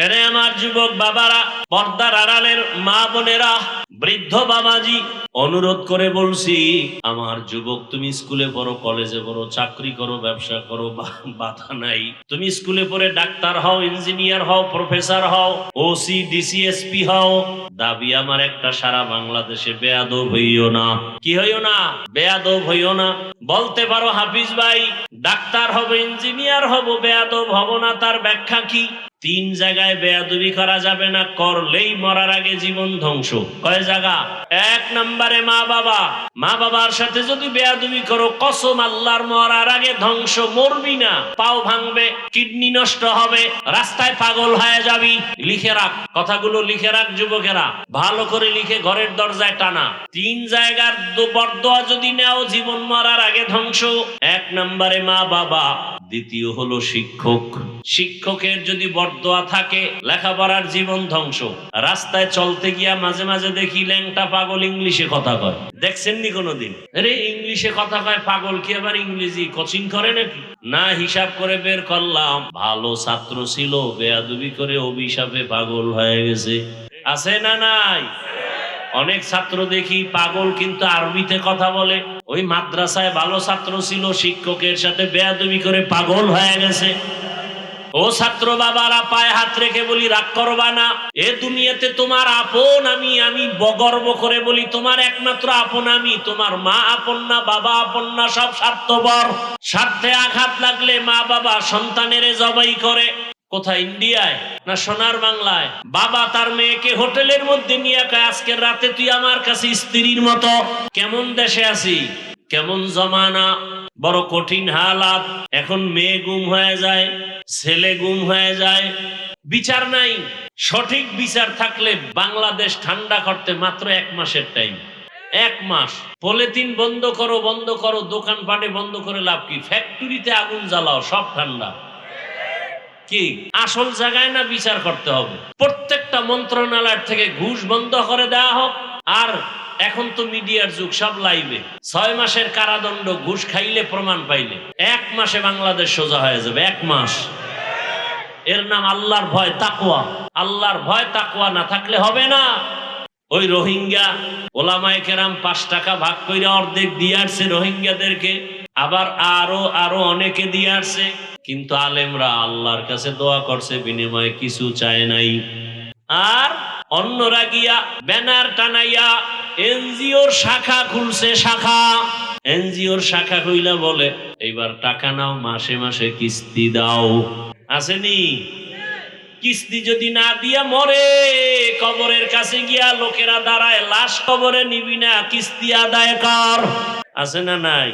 এরে আমার যুবক বাবারা, পর্দার আড়ালের মা বোনেরা, বৃদ্ধ বাবাজি, অনুরোধ করে বলছি, আমার যুবক, তুমি স্কুলে পড়ো, কলেজে পড়ো, চাকরি করো, ব্যবসা করো, বাধা নাই। তুমি স্কুলে পড়ে ডাক্তার হও, ইঞ্জিনিয়ার হও, প্রফেসর হও, ওসি, ডিসি, এসপি হও, দাবি আমার একটা, সারা বাংলাদেশে বেয়াদব হইও না। কি হইও না? বেয়াদব হইও না। বলতে পারো হাফিজ ভাই, ডাক্তার হব, ইঞ্জিনিয়ার হব, বেয়াদব হব না, তার ব্যাখ্যা কি? 3 জায়গায় বেয়াদবি করা যাবে না, করলেই মরার আগে জীবন ধ্বংস। কয় জায়গা? 1 নম্বরে মা বাবা। মা বাবার সাথে যদি বেয়াদবি করো, কসম আল্লাহর, মরার আগে ধ্বংস। মরবি না, পাও ভাঙবে, কিডনি নষ্ট হবে, রাস্তায় পাগল হয়ে যাবি। লিখে রাখ, কথাগুলো লিখে রাখ যুবকেরা, ভালো করে লিখে ঘরের দরজায় টানা। 3 জায়গার বরদোয়া যদি নেও, জীবন মরার আগে ধ্বংস। 1 নম্বরে মা বাবা, দ্বিতীয় হলো শিক্ষক। শিক্ষকের যদি বরদোয়া থাকে, লেখাপড়ার জীবন ধ্বংস। রাস্তায় চলতে গিয়া মাঝে মাঝে দেখি ল্যাংটা পাগল ইংলিশে কথা কয়। দেখছেননি কোনোদিন? আরে ইংলিশে কথা কয় পাগল, কি আবার ইংরেজি কোচিং করে নাকি? না, হিসাব করে বের করলাম, ভালো ছাত্র ছিল, বেয়াদবি করে অভিশাপে পাগল হয়ে গেছে। আছে না নাই? অনেক ছাত্র দেখি পাগল, কিন্তু আরবিতে কথা বলে। ওই মাদ্রাসায় ভালো ছাত্র ছিল, শিক্ষকের সাথে বেয়াদবি করে পাগল হয়ে গেছে। ও ছাত্র বাবারা, পায়ে হাত রেখে বলি, রাগ করবা না। এ দুনিয়াতে তোমার আপন আমি। আমি গর্ব করে বলি, তোমার একমাত্র আপন আমি। তোমার মা আপন না, বাবা আপন না, সব স্বার্থপর। স্বার্থে আঘাত লাগলে মা বাবা সন্তানের জবাই করে। কোথায়? ইন্ডিয়ায় না সোনার বাংলায়? বাবা তার মেয়েকে হোটেলের মধ্যে নিয়ে কয়, আজকের রাতে তুই আমার কাছে স্ত্রীর মতো। কেমন দেশে আছি, কেমন জমানা, বড় কঠিন হালাত। এখন মেয়ে গুম হয়ে যায়, ছেলে গুম হয়ে যায়, বিচার নাই। সঠিক বিচার থাকলে বাংলাদেশ ঠান্ডা করতে মাত্র 1 মাসের টাইম। 1 মাস। পলিথিন বন্ধ করো, বন্ধ করো, দোকানপাটে বন্ধ করে লাভ কি? ফ্যাক্টরিতে আগুন জ্বালাও, সব ঠান্ডা। কি আসল জায়গায় না বিচার করতে হবে? প্রত্যেকটা মন্ত্রণালয় থেকে ঘুষ বন্ধ করে দেওয়া হোক। আর এখন তো মিডিয়ার যুগ, সব লাইভে। 6 মাসের কারাদণ্ড, ঘুষ খাইলে প্রমাণ পাইলে 1 মাসে বাংলাদেশ সোজা হয়ে যাবে। 1 মাস। এর নাম আল্লাহর ভয়, তাকওয়া। আল্লাহর ভয়, তাকওয়া না থাকলে হবে না। ওই রোহিঙ্গা ওলামায়ে কেরাম 5 টাকা ভাগ করে অর্ধেক দিয়ে আসছে রোহিঙ্গাদেরকে, আবার আরো অনেকে দিয়ে আসছে। কিন্তু আলেমরা আল্লাহর কাছে দোয়া করছে, বিনিময়ে কিছু চায় নাই। আর অন্যরা গিয়া ব্যানার টানাইয়া এনজিওর শাখা খুলছে। শাখা, এনজিওর শাখা কইলা বলে, এইবার টাকা নাও, মাসে মাসে কিস্তি দাও। আসেনি? কিস্তি যদি না দিয়া মরে, কবরের কাছে গিয়া লোকেরা দাঁড়ায়, লাশ কবরে নিবি না, কিস্তি আদায় কর। আছে না নাই?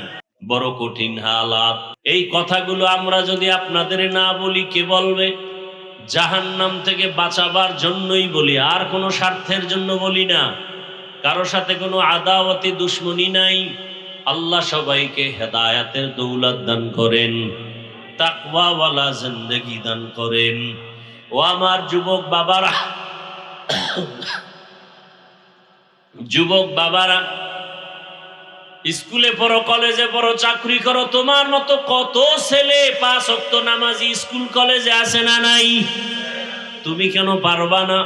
বড় কঠিন হালাত। এই কথাগুলো আমরা যদি আপনাদের না বলি, কে বলবে? জাহান্নাম থেকে বাঁচাবার জন্যই বলি, আর কোনো স্বার্থের জন্য বলি না। কারো সাথে কোনো আদাওয়াতি দুশ্মনী নাই। আল্লাহ সবাইকে হেদায়াতের দৌলত দান করেন, তাকওয়াওয়ালা জিন্দেগি দান করেন। ও আমার যুবক বাবারা, যুবক বাবারা, স্কুলে পড়ো, কলেজে পড়ো, চাকরি করো, তোমার মতো কত ছেলে 5 ওয়াক্ত নামাজি স্কুল কলেজে আছে না নাই? তুমি কেন পারবা না?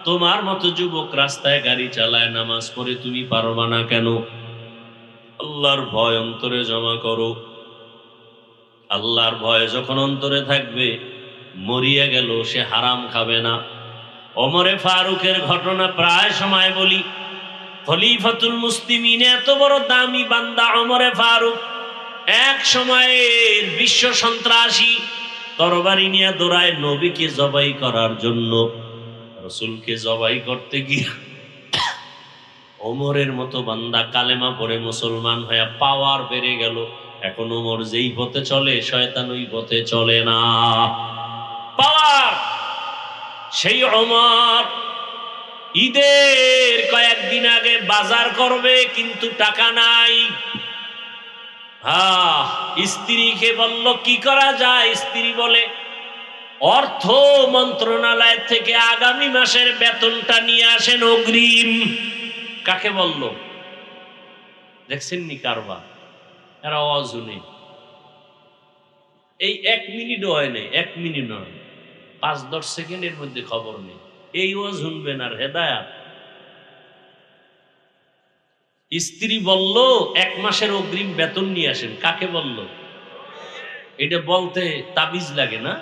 তোমার মতো যুবক রাস্তায় গাড়ি চালায়, নামাজ পড়ে, তুমি পারবা না কেন? আল্লাহর ভয় অন্তরে জমা করো। আল্লাহর ভয় যখন অন্তরে থাকবে, মরিয়া গেল সে হারাম খাবে না। ওমরে ফারুকের ঘটনা প্রায় সময় বলি। খলিফাতুল মুসলিমিন, এত বড় দামি বান্দা ওমরে ফারুক, এক সময়ের বিশ্ব সন্ত্রাসী তরবারি নিয়ে দৌড়ায় নবীকে জবাই করার জন্য। রাসূলকে জবাই করতে গিয়ে ওমরের মতো বান্দা কালেমা পড়ে মুসলমান হয়ে পাওয়ার বেড়ে গেল। এখন ওমর যেই পথে চলে, শয়তান ওই পথে চলে না। পাওয়ার। সেই ওমর ঈদের কয়েকদিন আগে বাজার করবে, কিন্তু টাকা নাই। স্ত্রীকে বলল কি করা যায়? স্ত্রী বলে, অর্থ মন্ত্রণালয় থেকে আগামী মাসের বেতনটা নিয়ে আসেন অগ্রিম। কাকে বলল? দেখছেন নি কারবার? এরা অজনে এই 1 মিনিটও হয় নাই, 1 মিনিট নয়। 5-10 সেকেন্ডের মধ্যে খবর নেই। এই ওয়াজ শুনবেন আর হেদায়াত। স্ত্রী বলল 1 মাসের অগ্রিম বেতন নিয়ে আসেন। কাকে বলল? এটা বলতে তাবিজ লাগে না?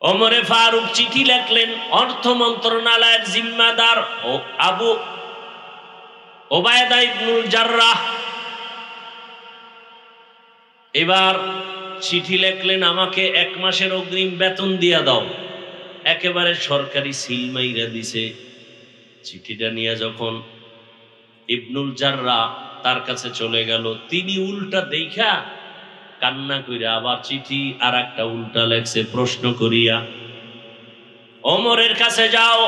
ওমরে ফারুক চিঠি লিখলেন অর্থ মন্ত্রণালয়ের জিম্মাদার ও আবু ওবায়দা ইবনুল জাররাহ। এবার চিঠি লিখলেন আমাকে 1 মাসের অগ্রিম বেতন দিয়া দাও। একেবারে সরকারি সিল মাইরা দিছে। চিঠিটা নিয়ে যখন ইবনুল জাররাহ তার কাছে চলে গেল, তিনি উল্টা দেখা কান্না কইরা আবার চিঠি আর একটা উল্টা লেখছে প্রশ্ন করিয়া, ওমরের কাছে যাও,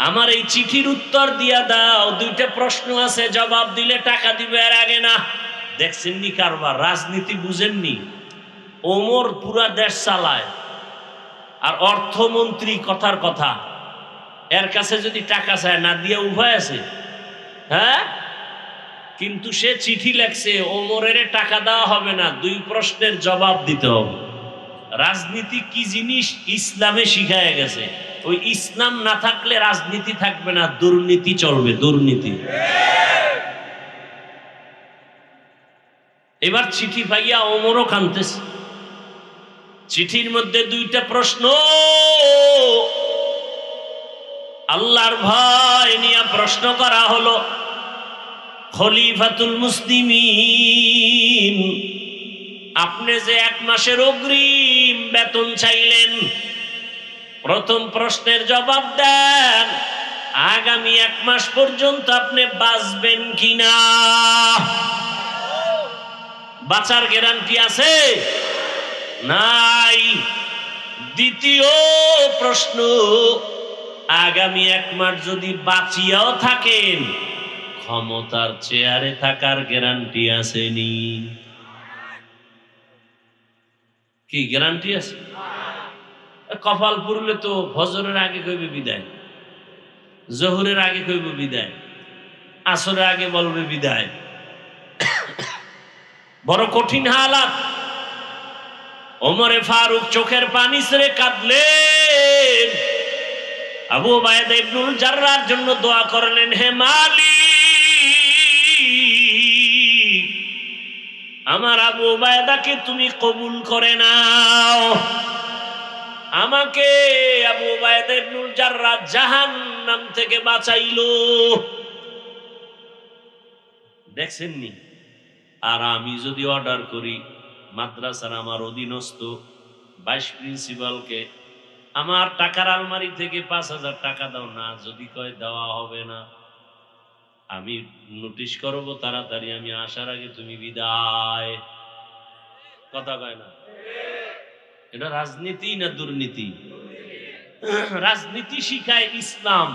আমার এই চিঠির উত্তর দিয়া দাও, 2টা প্রশ্ন আছে, জবাব দিলে টাকা দিবে, এর আগে না। দেখছেননি কারবার? রাজনীতি বুঝেননি? ওমর পুরা দেশ চালায়, আর অর্থমন্ত্রী কথার কথা, এর কাছে যদি টাকা চায় না দিয়ে উভয় আছে। হ্যাঁ, কিন্তু সে চিঠি লেখছে ওমরের টাকা দেওয়া হবে না, 2 প্রশ্নের জবাব দিতে হবে। রাজনীতি কি জিনিস ইসলামে শিখায় গেছে। ওই ইসলাম না থাকলে রাজনীতি থাকবে না, দুর্নীতি চলবে, দুর্নীতি। এবার চিঠি পাইয়া ওমরও কাঁদতেছে। চিঠির মধ্যে 2টা প্রশ্ন, আল্লাহর ভয় নিয়ে প্রশ্ন করা হলো। খলিফাতুল মুসলিমিন, আপনি যে 1 মাসের অগ্রিম বেতন চাইলেন, প্রথম প্রশ্নের জবাব দেন, আগামী 1 মাস পর্যন্ত আপনি বাঁচবেন কিনা? বাঁচার গ্যারান্টি আছে? নাই। দ্বিতীয় প্রশ্ন, আগামী 1 মাস যদি বাঁচিয়াও থাকেন, ক্ষমতার চেয়ারে থাকার গ্যারান্টি আসেনি? কি গ্যারান্টি আছে? কপাল পুরলে তো ফজরের আগে কইবে বিদায়, জোহরের আগে কইবে বিদায়, আসরের আগে বলবে বিদায়। বড় কঠিন হালাত। ওমরে ফারুক চোখের পানি ছেড়ে কাঁদলেন। আবু ওবায়দা ইবনুল জাররাহর জন্য দোয়া করলেন, হে মালিক, আমার আবু ওবায়দাকে তুমি কবুল করে নাও, আমাকে আবু ওবায়দা ইবনুল জাররাহ জাহান্নাম থেকে বাঁচাইলো। দেখছেননি? আর আমি যদি অর্ডার করি মাদ্রাসার আমার অধীনস্থ ভাইস প্রিন্সিপালকে, আমার টাকার আলমারি থেকে 5,000 টাকা দাও, না যদি কয় দেওয়া হবে না, আমি নোটিশ করব তাড়াতাড়ি, আমি আসার আগে তুমি বিদায়। কথা কয় না? এটা রাজনীতি না দুর্নীতি? রাজনীতি শিখায় ইসলাম,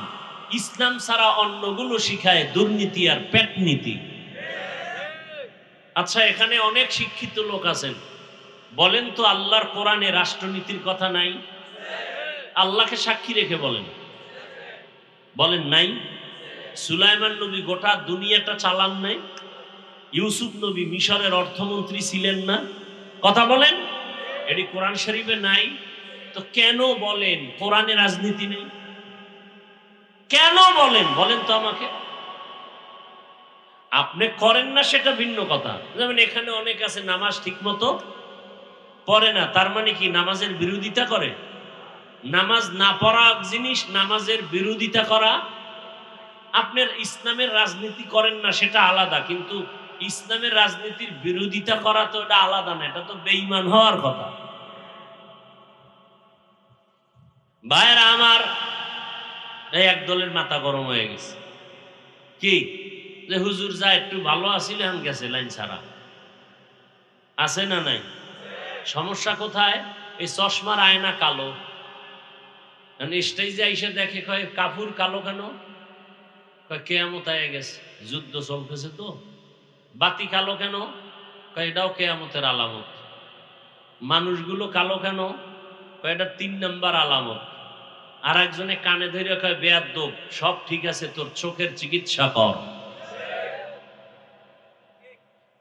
ইসলাম ছাড়া অন্যগুলো শিখায় দুর্নীতি আর পেটনীতি। আচ্ছা, এখানে অনেক শিক্ষিত লোক আছেন, বলেন তো আল্লাহর কোরআনে রাষ্ট্রনীতির কথা নাই? আল্লাহকে সাক্ষী রেখে বলেন, বলেন নাই? সুলাইমান নবী গোটা দুনিয়াটা চালান নাই? ইউসুফ নবী মিশরের অর্থমন্ত্রী ছিলেন না? কথা বলেন, এটি কোরআন শরীফে নাই? তো কেন বলেন কোরআনে রাজনীতি নেই? কেন বলেন, বলেন তো আমাকে। আপনি করেন না সেটা ভিন্ন কথা। যেমন এখানে অনেক আছে নামাজ ঠিক মতো পড়ে না, তার মানে কি নামাজের বিরোধিতা করে? নামাজ না পড়া জিনিস, নামাজের বিরোধিতা করা। আপনার ইসলামের রাজনীতি করেন না সেটা আলাদা, কিন্তু ইসলামের রাজনীতির বিরোধিতা করা তো এটা আলাদা না, এটা তো বেঈমান হওয়ার কথা। ভাইরা আমার, এই এক দলের মাথা গরম হয়ে গেছে। কি যে হুজুর যা একটু ভালো আসিলেন গেছে লাইন ছাড়া, আছে না নাই? সমস্যা কোথায়? এই চশমার আয়না কালো, স্টেজে আইসে দেখে কয় কাপুর কালো কেন? কয় কেয়ামত আয়ে গেছে, যুদ্ধ চলতেছে তো। বাতি কালো কেন? কয় এটাও কেয়ামতের আলামত। মানুষগুলো কালো কেন? কয় এটা 3 নাম্বার আলামত। আর একজনে কানে ধরে কয় বেয়াদ্দব, সব ঠিক আছে, তোর চোখের চিকিৎসা কর।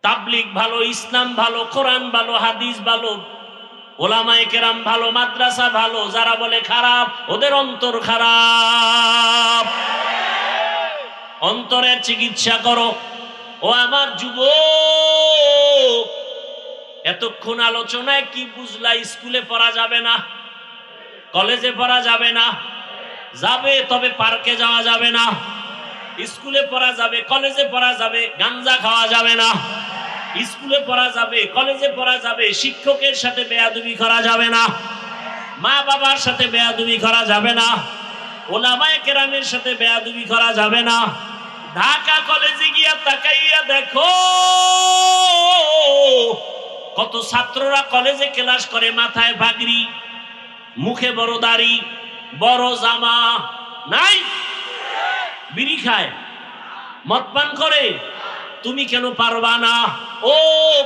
তাবলিগ ভালো, ইসলাম ভালো, কোরআন ভালো, হাদিস ভালো, ওলামায়ে কেরাম ভালো, মাদ্রাসা ভালো, যারা বলে খারাপ ওদের অন্তর খারাপ। অন্তরের চিকিৎসা করো। ও আমার যুবক, এতক্ষণ আলোচনায় কি বুঝলা? স্কুলে পড়া যাবে না, কলেজে পড়া যাবে না। যাবে, তবে পার্কে যাওয়া যাবে না। স্কুলে পড়া যাবে, কলেজে পড়া যাবে, গাঞ্জা খাওয়া যাবে না। স্কুলে পড়া যাবে, কলেজে পড়া যাবে, শিক্ষকের সাথে বেয়াদবি করা যাবে না, মা বাবার সাথে বেয়াদবি করা যাবে না, ওলামায়ে কেরামের সাথে বেয়াদবি করা যাবে না। ঢাকা কলেজে গিয়া তাকাইয়া দেখো, কত ছাত্ররা কলেজে ক্লাস করে, মাথায় পাগড়ি, মুখে বড় দাড়ি, বড় জামা নাই, বিড়ি খায়, মদ পান করে। তুমি কেন পারবা না? ও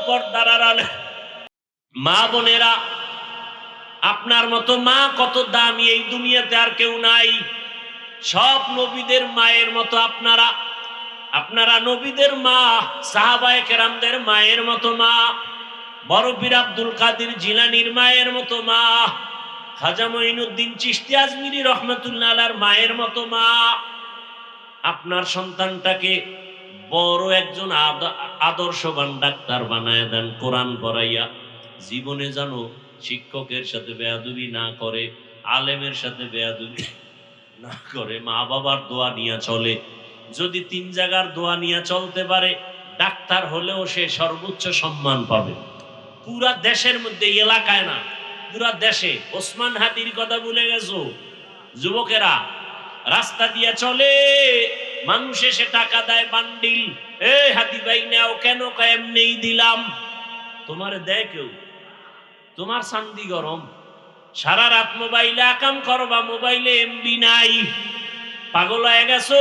পর্দার আড়ালে মা বোনেরা, আপনার মতো মা কত দামি, এই দুনিয়াতে আর কেউ নাই। সব নবীদের মায়ের মতো আপনারা, আপনারা নবীদের মা, সাহাবায়ে কেরামদের মায়ের মতো মা, বড় পীর আব্দুল কাদের জিলানীর মায়ের মতো মা, খাজা মঈনুদ্দিন চিশতি আজমিরি রহমাতুল্লাহ আলাইহির মায়ের মতো মা। আপনার সন্তানটাকে বড় একজন আদর্শবান ডাক্তার বানায় দেন, কোরআন পড়াইয়া। জীবনে জানো শিক্ষকের সাথে বেয়াদবি না করে, আলেমের সাথে বেয়াদবি না করে, মা বাবার দোয়া নিয়ে চলে। যদি 3 জায়গার দোয়া নিয়ে চলতে পারে, ডাক্তার হলেও সে সর্বোচ্চ সম্মান পাবে পুরা দেশের মধ্যে, এলাকায় না, পুরা দেশে। ওসমান হাদির কথা ভুলে গেছো? যুবকেরা রাস্তা দিয়ে চলে, মানুষ এসে টাকা দেয় বান্ডিল, এ হাদি ভাই নাও, কেন? এমনি দিলাম। তোমারে দেয় কেউ? তোমার চান্দি গরম, সারা রাত মোবাইলে আকাম করবা, মোবাইলে এমবি নাই, পাগল হয়ে গেছো।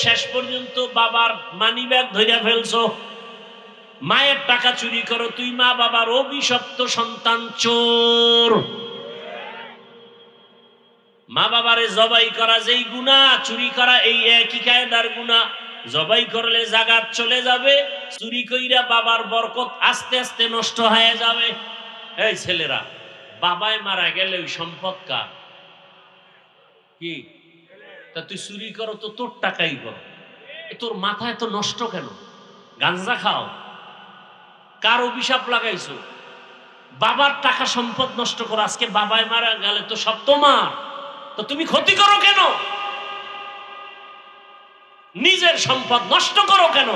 শেষ পর্যন্ত বাবার মানি ব্যাগ ধরে ফেলছো, মায়ের টাকা চুরি করো। তুই মা বাবার অভিশপ্ত সন্তান, চোর। মা বাবারে জবাই করা যেই গুনাহ, চুরি করা এই একই কায়দার গুনাহ। জবাই করলে জাগাত চলে যাবে, চুরি কইরা বাবার বরকত আস্তে আস্তে নষ্ট হয়ে যাবে। এই ছেলেরা, বাবায় মারা গেলে ওই সম্পদ কার? কি তা তুই চুরি করো তো তোর টাকাই করো, তোর মাথায় তো নষ্ট কেন? গাঞ্জা খাও, কার অভিশাপ লাগাইছো? বাবার টাকা সম্পদ নষ্ট করো। আজকে বাবায় মারা গেলে তো সব তোমার, তো তুমি ক্ষতি করো কেন? নিজের সম্পদ নষ্ট করো কেন?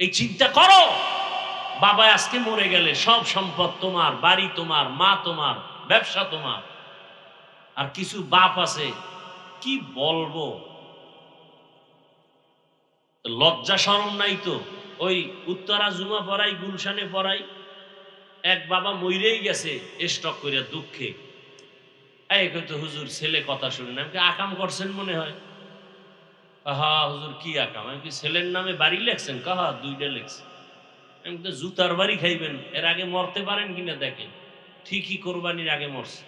এই চিন্তা করো। বাবা আজকে মরে গেলে সব সম্পদ তোমার, বাড়ি তোমার, মা তোমার, ব্যবসা তোমার। আর কিছু বাপ আছে, কি বলবো, লজ্জা শরম নাই তো। ওই উত্তরা জুমা পড়াই, গুলশানে পড়াই, এক বাবা মইরেই গেছে স্টক করে দুঃখে। এই কইতো, হুজুর ছেলে কথা শুনেন। আমি আকাম করছেন মনে হয়। হা হুজুর কি আকাম? আমি কি ছেলের নামে বাড়ি লেখছেন? কাহা 2টা লেখছে। আমি তো জুতার বাড়ি খাইবেন, এর আগে মরতে পারেন কিনা দেখেন। ঠিকই কোরবানির আগে মরছে।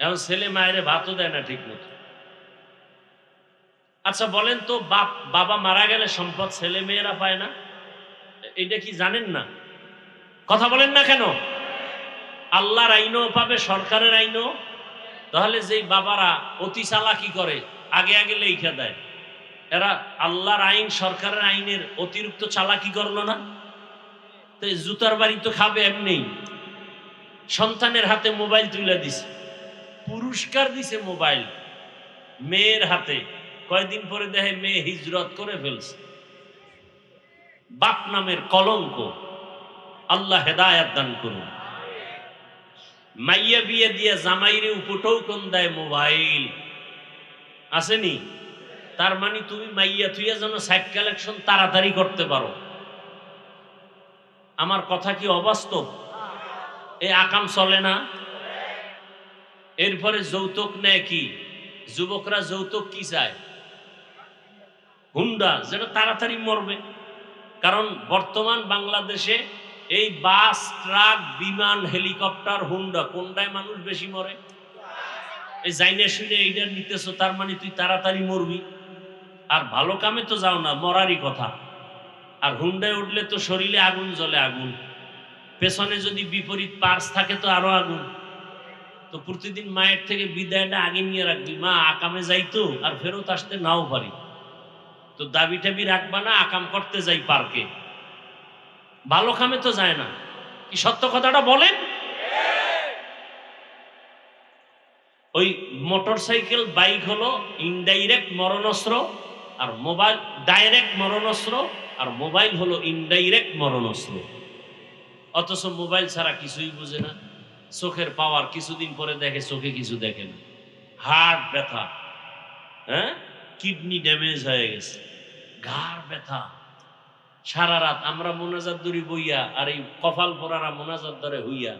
এখন ছেলে মায়ের ভাতও দেয় না ঠিক মতো। আচ্ছা বলেন তো, বাবা মারা গেলে সম্পদ ছেলে মেয়েরা পায় না? এটা কি জানেন না? কথা বলেন না কেন? আল্লাহর আইনও পাবে, সরকারের আইনও। তাহলে যেই বাবারা অতি চালাকি করে, আগে আগে লেখা দেয়, এরা আল্লাহর আইন, সরকারের আইনের অতিরিক্ত চালাকি করলো না? তো জুতার বাড়ি তো খাবে এমনি। সন্তানের হাতে মোবাইল তুলে দিছে, পুরস্কার দিছে মোবাইল মেয়ের হাতে। কয়দিন পরে দেখে মেয়ে হিজরত করে ফেলছে। বাপ নামের কলঙ্ক। আল্লাহ হেদায়েত দান করুন। মাইয়া বিয়ে দিয়ে জামাইরে উপটোকন দেয় মোবাইল, আসেনি? তার মানে তুমি মাইয়া থুইয়া যেন সাইট কালেকশন তাড়াতাড়ি করতে পারো। আমার কথা কি অবাস্তব? এই আকাম চলে না? এরপরে যৌতুক নেয় কি? যুবকরা যৌতুক কি চায়? হুন্ডা, যেটা তাড়াতাড়ি মরবে। কারণ বর্তমান বাংলাদেশে এই বাস, ট্রাক, বিমান, হেলিকপ্টার, হুন্ডা, কোনটায় মানুষ বেশি মরে? এই জাইনে শুনে এইটা নিতেছো, তার মানে তুই তাড়াতাড়ি মরবি। আর ভালো কামে তো যাও না, মরারই কথা। আর হুন্ডায় উঠলে তো শরীরে আগুন জ্বলে, আগুন। পেছনে যদি বিপরীত পার্স থাকে তো আরো আগুন। তো প্রতিদিন মায়ের থেকে বিদায়টা আগে নিয়ে রাখবি, মা আকামে যাইতো আর ফেরত আসতে নাও পারি, তো দাবি টাবি রাখবা না, আকাম করতে যাই পার্কে, ভালো কামে তো যায় না। কি সত্য কথাটা বলেন? ওই মোটর সাইকেল বাইক হলো ইনডাইরেক্ট মরণাস্ত্র, আর মোবাইল ডাইরেক্ট মরণাস্ত্র, আর মোবাইল হলো ইনডাইরেক্ট মরণাস্ত্র। অথচ মোবাইল ছাড়া কিছুই বুঝে না, চোখের পাওয়ার কিছুদিন পরে দেখে চোখে কিছু দেখে না, হার্ট ব্যথা, হ্যাঁ, কিডনি ড্যামেজ হয়ে গেছে, ঘাড় ব্যথা, সারা রাত আমরা মোনাজাত দড়ি বইয়া আর এই কপাল পরারা মোনাজাত ধরে হইয়া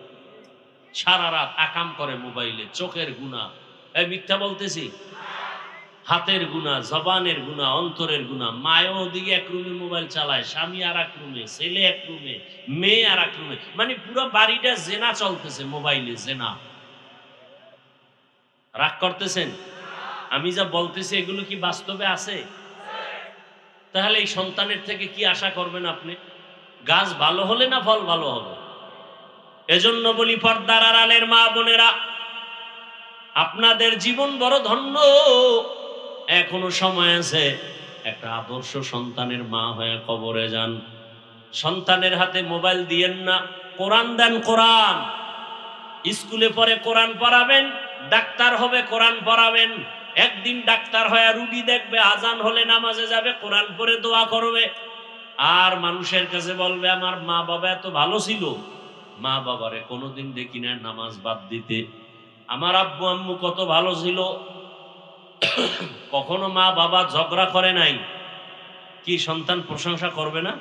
সারা রাত আকাম করে মোবাইলে, চোখের গুনাহ, এই মিথ্যা বলতেছি, হাতের গুনাহ, জবানের গুনাহ, অন্তরের গুনাহ। মায়ও ওদিকে এক রুমে মোবাইল চালায়, স্বামী আর এক রুমে, ছেলে এক রুমে, মেয়ে আর এক রুমে, মানে পুরো বাড়িটা জেনা চলতেছে মোবাইলে, জেনা। রাগ করতেছেন? আমি যা বলতেছি এগুলো কি বাস্তবে আছে? তাহলে এই সন্তানের থেকে কি আশা করবেন আপনি? গাছ ভালো হলে না ফল ভালো হবে? এজন্য বলি পর্দার আড়ালের মা বোনেরা, আপনাদের জীবন বড় ধন্য, এখনো সময় আছে। একটা আদর্শ সন্তানের মা হয়ে কবরে যান, সন্তানের হাতে মোবাইল দিয়েন না, কোরআন দেন। কোরআন স্কুলে পড়ে কোরআন পড়াবেন, ডাক্তার হবে কোরআন পড়াবেন। একদিন ডাক্তার হয়ে রুগী দেখবে, আজান হলে নামাজে যাবে, কোরআন পড়ে দোয়া করবে, আর মানুষের কাছে বলবে আমার মা বাবা এত ভালো ছিল। মা বাবারে কোনোদিন দেখি না নামাজ বাদ দিতে, আমার আব্বু আম্মু কত ভালো ছিল, কখনো মা বাবা ঝগড়া করে নাই। কি সন্তান প্রশংসা করবে না?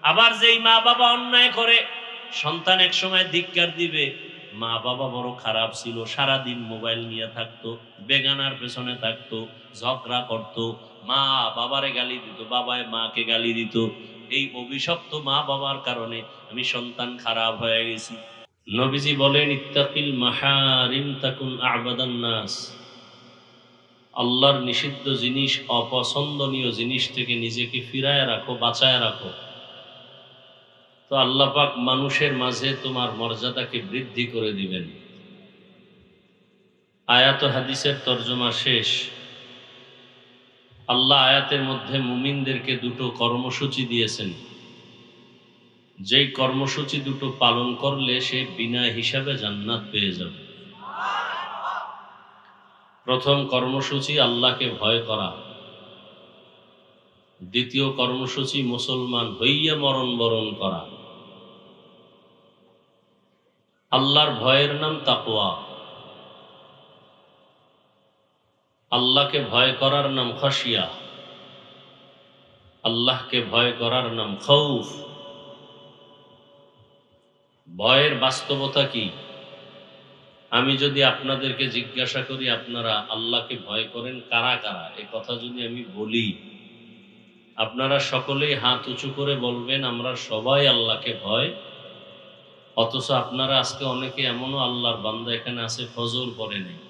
আবার যেই মা বাবা অন্যায় করে, সন্তান এক সময় ধিক্কার দিবে, মা বাবা বড় খারাপ ছিল, সারাদিন মোবাইল নিয়ে থাকতো, বেগানার পেছনে থাকতো, ঝগড়া করত, মা বাবারে গালি দিত, বাবায় মাকে গালি দিত। এই অভিশপ্ত মা বাবার কারণে আমি সন্তান খারাপ হয়ে গেছি। নবীজি বলেন, ইত্তাকিল মাহারিম তাকুন আবাদান নাস। আল্লাহর নিষিদ্ধ জিনিস, অপছন্দনীয় জিনিস থেকে নিজেকে ফিরায় রাখো, বাঁচায় রাখো, তো আল্লাহ পাক মানুষের মাঝে তোমার মর্যাদাকে বৃদ্ধি করে দিবেন। আয়াত হাদিসের তর্জমা শেষ। আল্লাহ আয়াতের মধ্যে মুমিনদেরকে দুটো কর্মসূচি দিয়েছেন, যেই কর্মসূচি দুটো পালন করলে সে বিনা হিসাবে জান্নাত পেয়ে যাবে। প্রথম কর্মসূচি আল্লাহকে ভয় করা, দ্বিতীয় কর্মসূচি মুসলমান হইয়া মরণ বরণ করা। আল্লাহর ভয়ের নাম তাকওয়া, আল্লাহকে ভয় করার নাম খাশিয়া, আল্লাহকে ভয় করার নাম খৌফ। ভয়ের বাস্তবতা কি? আমি যদি আপনাদেরকে জিজ্ঞাসা করি আপনারা আল্লাহকে ভয় করেন কারা কারা, এ কথা যদি আমি বলি, আপনারা সকলেই হাত উঁচু করে বলবেন আমরা সবাই আল্লাহকে ভয়। অথচ আপনারা আজকে অনেকে এমনও আল্লাহর বান্দা এখানে আছে ফজর পড়ে নেই,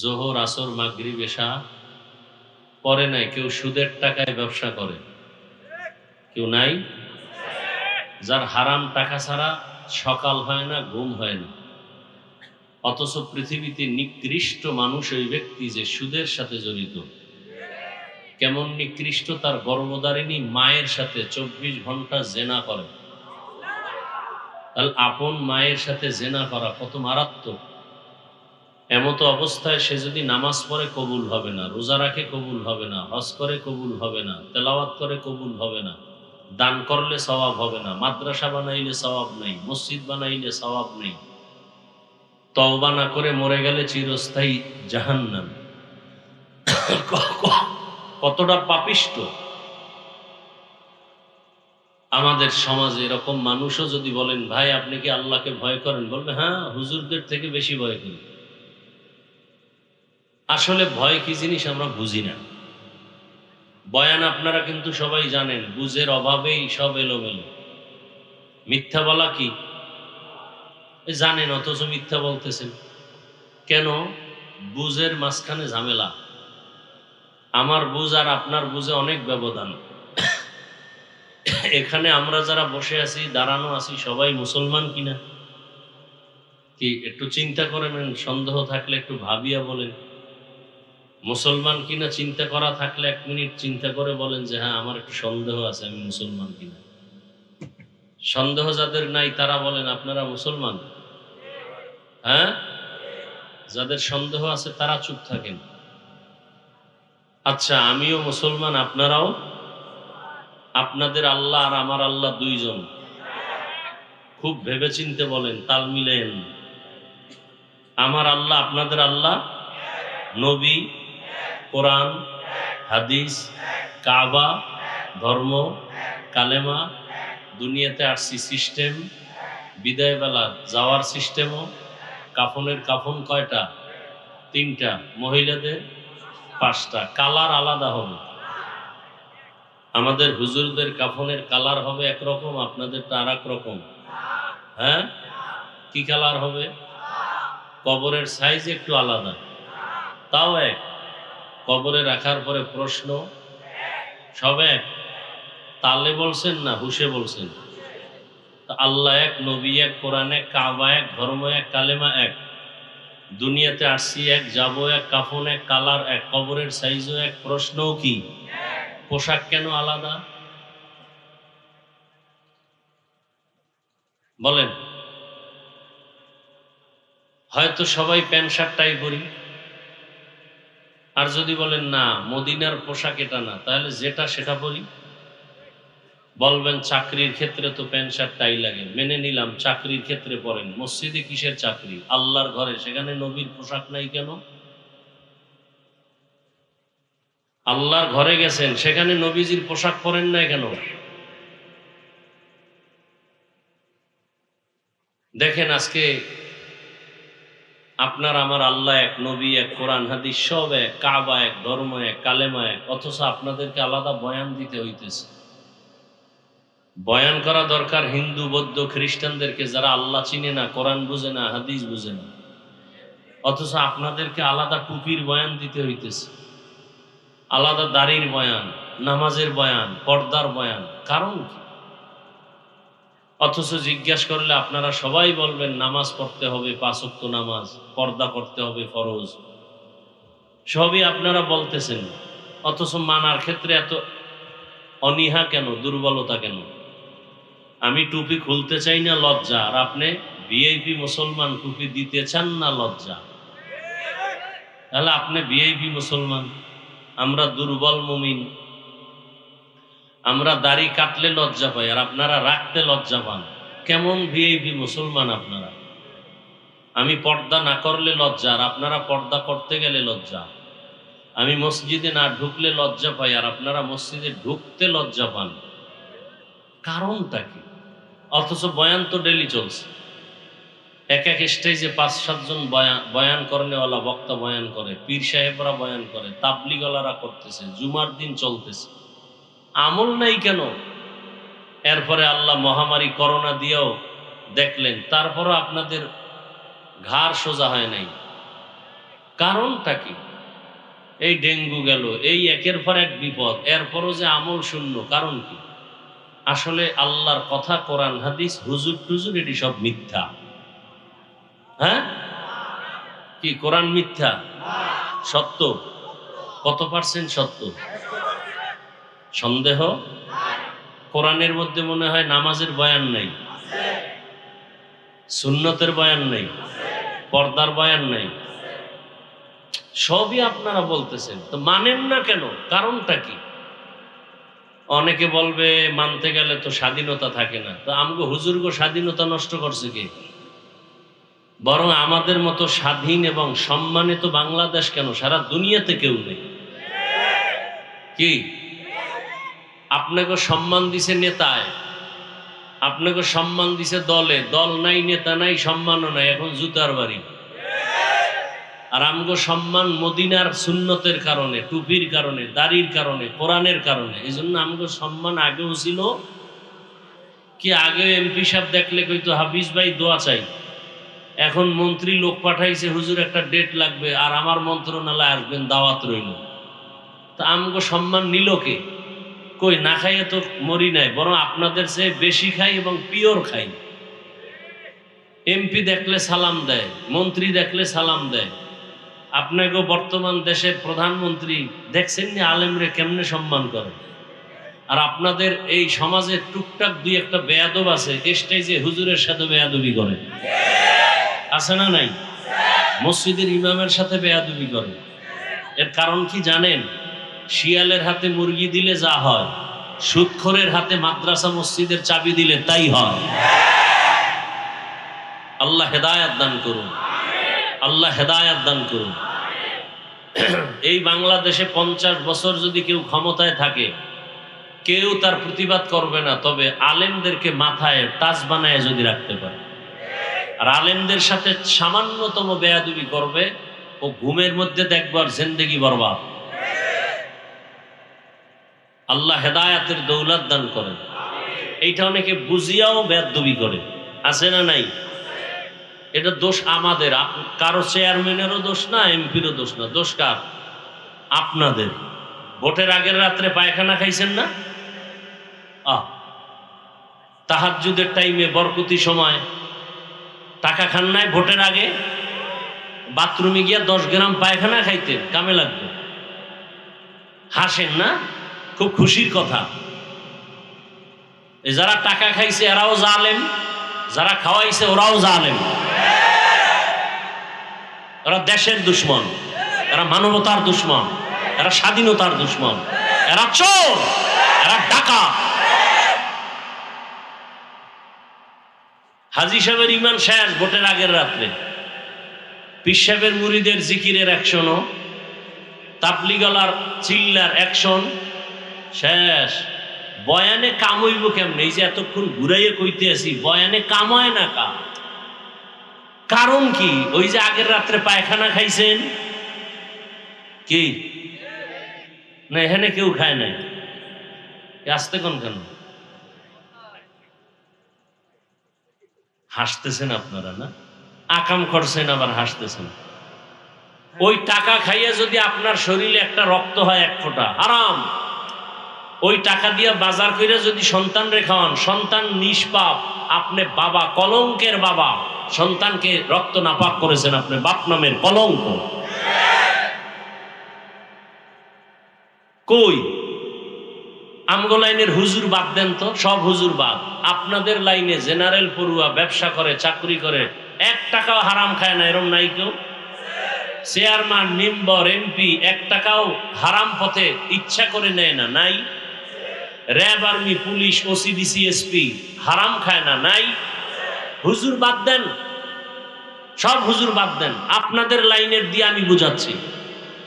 জোহর আসর মাগরিব এশা পড়ে নাই, কেউ সুদের টাকায় ব্যবসা করে, কেউ নাই যার হারাম টাকা ছাড়া সকাল হয় না, ঘুম হয় না। অথচ পৃথিবীতে নিকৃষ্ট মানুষ ওই ব্যক্তি যে সুদের সাথে জড়িত। কেমন নিকৃষ্ট? তার গর্ভধারিণী মায়ের সাথে 24 ঘন্টা জেনা করে। তাহলে আপন মায়ের সাথে জেনা করা কত মারাত্মক। এমত অবস্থায় সে যদি নামাজ পড়ে কবুল হবে না, রোজা রাখে কবুল হবে না, হজ করে কবুল হবে না, তেলাওয়াত করে কবুল হবে না, দান করলে সওয়াব হবে না, মাদ্রাসা বানাইলে সওয়াব নেই, মসজিদ বানাইলে সওয়াব নেই, তওবা না করে মরে গেলে চিরস্থায়ী জাহান্নাম। কতটা পাপিষ্ট আমাদের সমাজে। এরকম মানুষও যদি বলেন ভাই আপনি কি আল্লাহকে ভয় করেন, বলবে হ্যাঁ হুজুরদের থেকে বেশি ভয় করি। আসলে ভয় কি জিনিস আমরা বুঝি না। বয়ান আপনারা কিন্তু সবাই জানেন, বুঝের অভাবেই সব এলোমেলো। মিথ্যা বলা কি জানেন, অথচ মিথ্যা বলতেছেন কেন? বুঝের মাঝখানে ঝামেলা। আমার বুঝ আর আপনার বুঝে অনেক ব্যবধান। এখানে আমরা যারা বসে আছি, দাঁড়ানো আছি, সবাই মুসলমান কিনা? কি একটু চিন্তা করেন, সন্দেহ থাকলে একটু ভাবিয়া বলেন। মুসলমান কিনা চিন্তা করা থাকলে 1 মিনিট চিন্তা করে বলেন যে হ্যাঁ, আমার একটু সন্দেহ আছে, আমি মুসলমান কিনা। সন্দেহ যাদের নাই তারা বলেন আপনারা মুসলমান। হ্যাঁ, যাদের সন্দেহ আছে তারা চুপ থাকেন। আচ্ছা, আমিও মুসলমান, আপনারাও? আপনাদের আল্লাহ আর আমার আল্লাহ দুইজন? খুব ভেবেচিন্তে বলেন, তাল মিলেন। আমার আল্লাহ আপনাদের আল্লাহ, নবী, কোরআন, হাদিস, কাবা, ধর্ম, কালেমা, দুনিয়াতে আসছি সিস্টেম, বিদায় বেলা যাওয়ার সিস্টেমও, কাফনের কাফন কয়টা? 3টা, মহিলাদের 5টা, কালার আলাদা হবে। আমাদের হুজুরদের কাফনের কালার হবে একরকম, আপনাদেরটা আর এক রকম। হ্যাঁ, কি কালার হবে? কবরের সাইজ একটু আলাদা, তাও এক। কবরে রাখার পরে প্রশ্ন সব এক। তালে বলছেন না হুশে বলছেন? আল্লাহ এক, নবী এক, কোরআন এক, কাবা এক, ধর্ম এক, কালেমা এক। দুনিয়াতে আসছি এক, যাবো এক, কাফন এক, কালার এক, কবরের সাইজও এক, প্রশ্নও কি? পোশাক কেন আলাদা বলেন? হয়তো সবাই প্যান্ট শার্ট টাই পরি। আর যদি বলেন না, মদিনার পোশাক এটা না, তাহলে যেটা সেটা পরি। বলবেন চাকরির ক্ষেত্রে তো প্যান্ট শার্ট টাই লাগে, মেনে নিলাম চাকরির ক্ষেত্রে পরেন। মসজিদে কিসের চাকরি? আল্লাহর ঘরে, সেখানে নবীর পোশাক নাই কেন? আল্লাহর ঘরে গেছেন, সেখানে নবীজির পোশাক পরেন নাই কেন? দেখেন, আজকে আপনার আমার আল্লাহ এক, নবী এক, কোরআন হাদিস সব এক, কাবা এক, ধর্ম এক, কালেমা এক, অথচ আপনাদেরকে আলাদা বয়ান দিতে হইতেছে। বয়ান করা দরকার হিন্দু, বৌদ্ধ, খ্রিস্টানদেরকে, যারা আল্লাহ চিনে না, কোরআন বুঝে না, হাদিস বুঝে না। অথচ আপনাদেরকে আলাদা টুপির বয়ান দিতে হইতেছে, আলাদা দাড়ির বয়ান, নামাজের বয়ান, পর্দার বয়ান। কারণ কি? অথচ জিজ্ঞাসা করলে আপনারা সবাই বলবেন নামাজ পড়তে হবে, 5 ওয়াক্ত নামাজ, পর্দা করতে হবে ফরজ, সবই আপনারা বলতেছেন। অথচ মানার ক্ষেত্রে এত অনীহা কেন, দুর্বলতা কেন? আমি টুপি খুলতে চাই না, লজ্জা। আর আপনি ভিআইপি মুসলমান, টুপি দিতে চান না, লজ্জা। তাহলে আপনি ভিআইপি মুসলমান, আমরা দুর্বল মুমিন। আমরা দাড়ি কাটলে লজ্জা পাই, আর আপনারা রাখতে লজ্জা পান। কেমন ভিআইপি মুসলমান আপনারা? আমি পর্দা না করলে লজ্জা, আর আপনারা পর্দা করতে গেলে লজ্জা। আমি মসজিদে না ঢুকলে লজ্জা পাই, আর আপনারা মসজিদে ঢুকতে লজ্জা পান। কারণটা কি? অথচ বয়ান তো ডেলি চলছে। এক এক স্টেজে 5-7 জন বয়ান করেনেওয়ালা বক্তা বয়ান করে, পীর সাহেবরা বয়ান করে, তাবলিগওয়ালারা করতেছে, জুমার দিন চলতেছে। আমল নাই কেন? এরপরে আল্লাহ মহামারী করোনা দিয়েও দেখলেন, তারপরও আপনাদের ঘাড় সোজা হয় নাই। কারণটা কি? এই ডেঙ্গু গেল, এই একের পর এক বিপদ, এরপরও যে আমল শূন্য। কারণ কি? আসলে আল্লাহর কথা, কোরআন হাদিস, হুজুর টুজুর, এটি সব মিথ্যা। হ্যাঁ, কি কোরআন মিথ্যা? সত্য? কত পার্সেন্ট সত্য? সন্দেহ? কোরআনের মধ্যে মনে হয় নামাজের বয়ান নাই, সুন্নতের বয়ান নাই, পর্দার বয়ান নাই। সবই আপনারা বলতেছেন, তো মানেন না কেন? কারণটা কি? অনেকে বলবে মানতে গেলে তো স্বাধীনতা থাকে না। তো আমগো হুজুরগো স্বাধীনতা নষ্ট করছে কে? বরং আমাদের মতো স্বাধীন এবং সম্মানিত বাংলাদেশ কেন, সারা দুনিয়াতে কেউ নেই। কি আপনাকে সম্মান দিছে নেতায়, আপনাকে সম্মান দিছে দলে, দল নাই, নেতা নাই, সম্মানও নাই, এখন জুতার বাড়ি। আর আমগো সম্মান মদিনার সুন্নতের কারণে, টুপির কারণে, দাড়ির কারণে, কোরআনের কারণে। এই জন্য আমগো সম্মান আগেও ছিল। কি আগেও এমপি সাহেব দেখলে কইতো হাফিজ ভাই দোয়া চাই। এখন মন্ত্রী লোক পাঠাইছে, হুজুর একটা ডেট লাগবে, আর আমার মন্ত্রণালয় আসবেন, দাওয়াত রইল। তা আমগো সম্মান নিল কে? কই না খাইয়ে তো মরি নাই, বরং আপনাদের চেয়ে বেশি খাই এবং পিওর খাই। এমপি দেখলে সালাম দেয়, মন্ত্রী দেখলে সালাম দেয়। আপনাকে বর্তমান দেশের প্রধানমন্ত্রী দেখছেন না আলেমরে কেমনে সম্মান করে। আর আপনাদের এই সমাজে টুকটাক দুই একটা বেয়াদব আছে, স্টেজে হুজুরের সাথে বেয়াদবি করে, আছে না নাই? মসজিদের ইমামের সাথে বেয়াদবি করে। এর কারণ কি জানেন? শিয়ালের হাতে মুরগি দিলে যা হয়, সুদখোরের হাতে মাদ্রাসা মসজিদের চাবি দিলে তাই হয়। আল্লাহ হেদায়াত দান করুন, আল্লাহ হেদায়াত দান করুন। এই বাংলাদেশে 50 বছর যদি কেউ ক্ষমতায় থাকে, কেউ তার প্রতিবাদ করবে না, তবে আলেমদেরকে মাথায় টাচ বানায় যদি রাখতে পারে আর আলেমদের সাথে সামান্যতম বেয়াদবি করবে, ও ঘুমের মধ্যে দেখবার জিন্দেগি বরবাদ। আল্লাহ হেদায়াতের দৌলত দান করেন। এইটা অনেকে বুঝিয়াও বেয়াদবি করে, আছে না নাই? এটা দোষ আমাদের, কারো চেয়ারম্যানেরও দোষ না, এমপিরও দোষ না। দোষ কার? আপনাদের। ভোটের আগের রাত্রে পায়খানা খাইছেন না? তাহাজ্জুদের টাইমে বরকতি সময় টাকা খান নাই? ভোটের আগে বাথরুমে গিয়া 10 গ্রাম পায়খানা খাইতেন, কামে লাগবে। হাসেন না? খুব খুশির কথা। যারা টাকা খাইছে এরাও জালেম, যারা খাওয়াইছে ওরাও জালেম। এরা দেশের দুশ্মন, এরা মানবতার দুশ্মন, এরা স্বাধীনতার দুশ্মন, এরা চোর, এরা ডাকাত। হাজী সাহেবের ইমান শেষ ভোটের আগের রাত্রে। পীর সাহেবের মুরিদের জিকিরের অ্যাকশনও, তাবলিগালার চিল্লার অ্যাকশন শেষ। বয়ানে কাম হইব কেমনে? এই যে এতক্ষণ ঘুরাইয়ে কইতে আছি, বয়ানে কাম হয় না। কারণ কি? ওই যে আগের রাত্রে পায়খানা খাইছেন। কি না এখানে কেউ খায় নাই? আসতে কোন কেন হাসতেছেন আপনারা? না আকাম করছেন আবার হাসতেছেন। ওই টাকা খাইয়া যদি আপনার শরীরে একটা রক্ত হয় 1 ফোঁটা, হারাম। ওই টাকা দিয়া বাজার কইরা যদি সন্তান রে খাওয়ান, সন্তান নিষ্পাপ, আপনি বাবা, কলঙ্কের বাবা, সন্তানকে রক্ত নাপাক করেছেন, আপনি বাপ নামের কলঙ্ক। কই আমগো লাইনের হুজুর বাদ দেন তো, সব হুজুর বাদ। আপনাদের লাইনে জেনারেল পড়ুয়া ব্যবসা করে, চাকরি করে, 1 টাকাও হারাম খায় না, এরম নাই কেউ? চেয়ারম্যান, মেম্বার, এমপি 1 টাকাও হারাম পথে ইচ্ছা করে নেয় না, নাই? RAB, army, police, OC, DC, SP হারাম খায় না, নাই? হুজুর বাদ দেন, সব হুজুর বাদ দেন। আপনাদের লাইনের দিয়ে আমি বুঝাচ্ছি।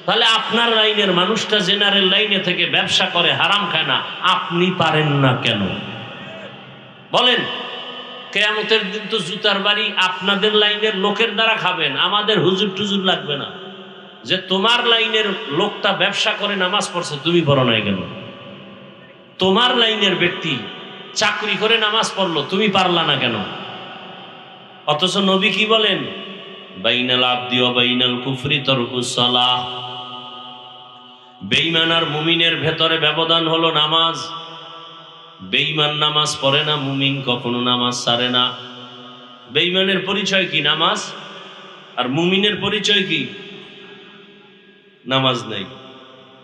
তাহলে আপনার লাইনের মানুষটা জেনারেল লাইনে থেকে ব্যবসা করে, হারাম খায় না, আপনি পারেন না কেন বলেন? কিয়ামতের দিন তো জুতার বাড়ি আপনাদের লাইনের লোকের দ্বারা খাবেন, আমাদের হুজুর টুজুর লাগবে না। যে তোমার লাইনের লোকটা ব্যবসা করে নামাজ পড়ছে, তুমি পড়ো নাই কেন? তোমার লাইনের ব্যক্তি চাকরি করে নামাজ পড়লো, তুমি পারলা না কেন? অথচ নবী কি বলেন? বাইনাল আবদি ওয়া বাইনাল কুফরি তারকুস সালাহ। বেঈমান আর মুমিনের ভেতরে ব্যবধান হলো নামাজ। বেঈমান নামাজ পড়ে না, মুমিন কখনো নামাজ ছাড়ে না। বেঈমানের পরিচয় কি? নামাজ। আর মুমিনের পরিচয় কি? নামাজ নাই।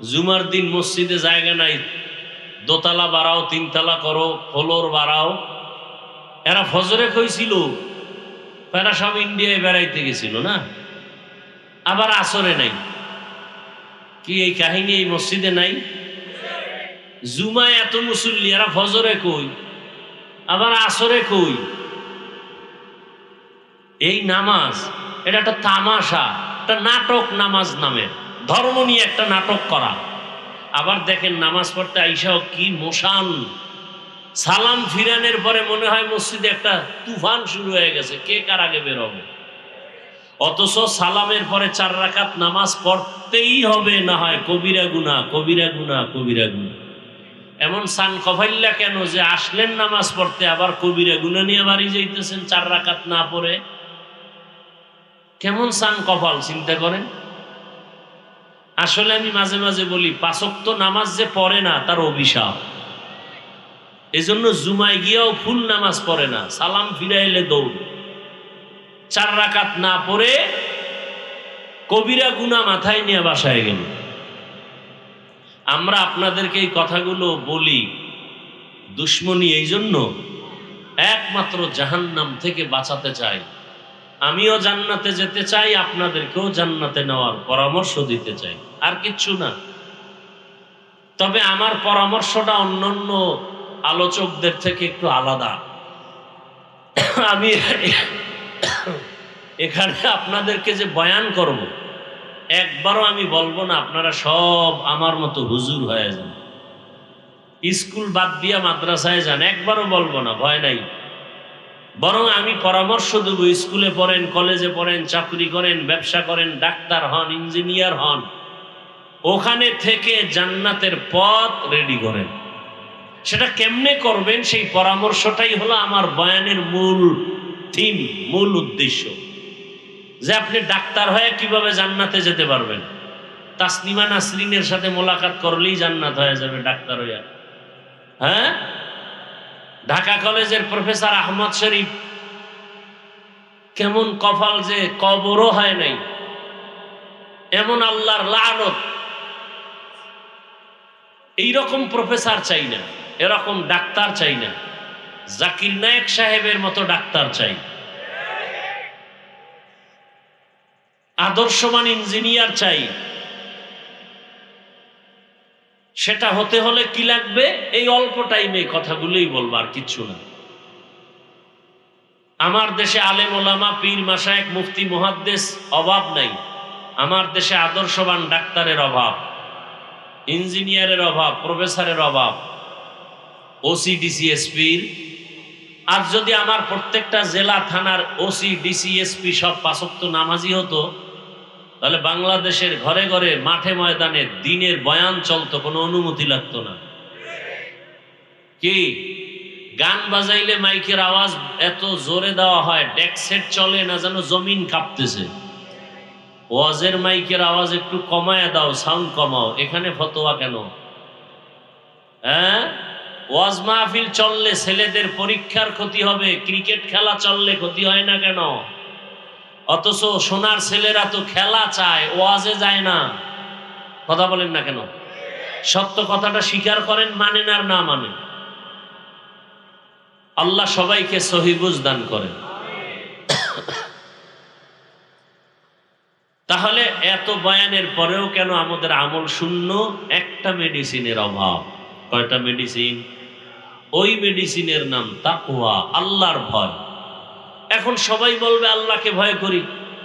জুমার দিন মসজিদে জায়গা নাই, 2 তলা বাড়াও, 3 তলা করো, ফ্লোর বাড়াও। এরা ফজরে কইছিল, এরা সব ইন্ডিয়ায় বেড়াইতে গেছিল না? আবার আসরে নাই। কি এই কাহিনী এই মসজিদে নাই? জুমায় এত মুসল্লি, এরা ফজরে কই, আবার আসরে কই? এই নামাজ এটা একটা তামাশা, একটা নাটক। নামাজ নামে ধর্ম নিয়ে একটা নাটক করা। আবার দেখেন নামাজ পড়তে আইসাও কি মোশান। সালাম ফিরানের পরে মনে হয় মসজিদে একটা তুফান শুরু হয়ে গেছে, কে কার আগে বের হবে। অথচ সালামের পরে 4 রাকাত নামাজ পড়তেই হবে, না হয় কবিরা গুনাহ, কবিরা গুনাহ, কবিরা গুনাহ। এমন সান কফাইল্লা কেন যে আসলেন নামাজ পড়তে, আবার কবিরা গুনাহ নিয়ে বাড়ি যাইতেছেন 4 রাকাত না পড়ে? কেমন সান কপাল চিন্তা করেন। আসলে আমি মাঝে মাঝে বলি, 5 ওয়াক্ত নামাজ যে পড়ে না তার অভিশাপ। এজন্য জুমায় গিয়েও ফুল নামাজ পড়ে না, সালাম ফিরাইলে দৌড়। 4 রাকাত না পড়ে কবিরা গুনাহ মাথায় নিয়ে বাসায় গেল। আমরা আপনাদেরকে এই কথাগুলো বলি দুশ্মনী এই জন্য, একমাত্র জাহান্নাম থেকে বাঁচাতে চাই। আমিও জান্নাতে যেতে চাই, আপনাদেরকেও জান্নাতে নেওয়ার পরামর্শ দিতে চাই, আর কিচ্ছু না। তবে আমার পরামর্শটা অন্যান্য আলোচকদের থেকে একটু আলাদা। আমি এখানে আপনাদেরকে যে বয়ান করব, একবারও আমি বলবো না আপনারা সব আমার মতো হুজুর হয়ে যান, স্কুল বাদ দিয়া মাদ্রাসায় যান, একবারও বলবো না, ভয় নাই। বরং আমি পরামর্শ দেব, স্কুলে পড়েন, কলেজে পড়েন, চাকরি করেন, ব্যবসা করেন, ডাক্তার হন, ইঞ্জিনিয়ার হন, ওখানে থেকে জান্নাতের পথ রেডি করেন। সেটা কেমনে করবেন সেই পরামর্শটাই হলো আমার বয়ানের মূল থিম, মূল উদ্দেশ্য। যে আপনি ডাক্তার হয়ে কিভাবে জান্নাতে যেতে পারবেন। তাসনিমা নাসরিনের সাথে মোলাকাত করলেই জান্নাত হয়ে যাবে ডাক্তার হইয়া। হ্যাঁ, ঢাকা কলেজের প্রফেসর আহমদ শরীফ কেমন কপাল যে কবরও হয় নাই, এমন আল্লাহর লানত। এইরকম প্রফেসর চাই না, এরকম ডাক্তার চাই না, জাকির নায়েক সাহেবের মতো ডাক্তার চাই, আদর্শবান ইঞ্জিনিয়ার চাই। সেটা হতে হলে কি লাগবে? এই অল্প টাইমে কথাগুলোই বলবো, আর কিচ্ছু না। আমার দেশে আলেম ওলামা, পীর মাশায়েখ, মুফতি মুহাদ্দিস অভাব নাই। আমার দেশে আদর্শবান ডাক্তারের অভাব, ইঞ্জিনিয়ারের অভাব, প্রফেসরের অভাব, ওসি ডিসি এসপির। আর যদি আমার প্রত্যেকটা জেলা থানার ওসি ডিসি এসপি সব 5 ওয়াক্ত নামাজি হতো, তাহলে বাংলাদেশের ঘরে ঘরে মাঠে ময়দানে দিনের বয়ান চলতো, কোনো অনুমতি লাগতো না। কি গান বাজাইলে মাইকের আওয়াজ এত জোরে দেওয়া হয়, ডেক সেট চলে না, যেন জমিন কাঁপতেছে। ওয়াজের মাইকের আওয়াজ একটু কমায় দাও, সাউন্ড কমাও। এখানে ফতোয়া কেন? হ্যাঁ, ওয়াজ মাহফিল চললে ছেলেদের পরীক্ষার ক্ষতি হবে, ক্রিকেট খেলা চললে ক্ষতি হয় না কেন? অথচ সোনার ছেলেরা তো খেলা চায়, ওয়াজে যায় না। কথা বলেন না কেন? সত্য কথাটা স্বীকার করেন, মানেন আর না মানেন। আল্লাহ সবাইকে সহি বুঝ দান করেন। তাহলে এত বয়ানের পরেও কেন আমাদের আমল শূন্য? একটা মেডিসিনের অভাব। কয়টা মেডিসিন? ওই মেডিসিনের নাম তাকওয়া, আল্লাহর ভয়। এখন সবাই বলবে আল্লাহকে ভয় করি,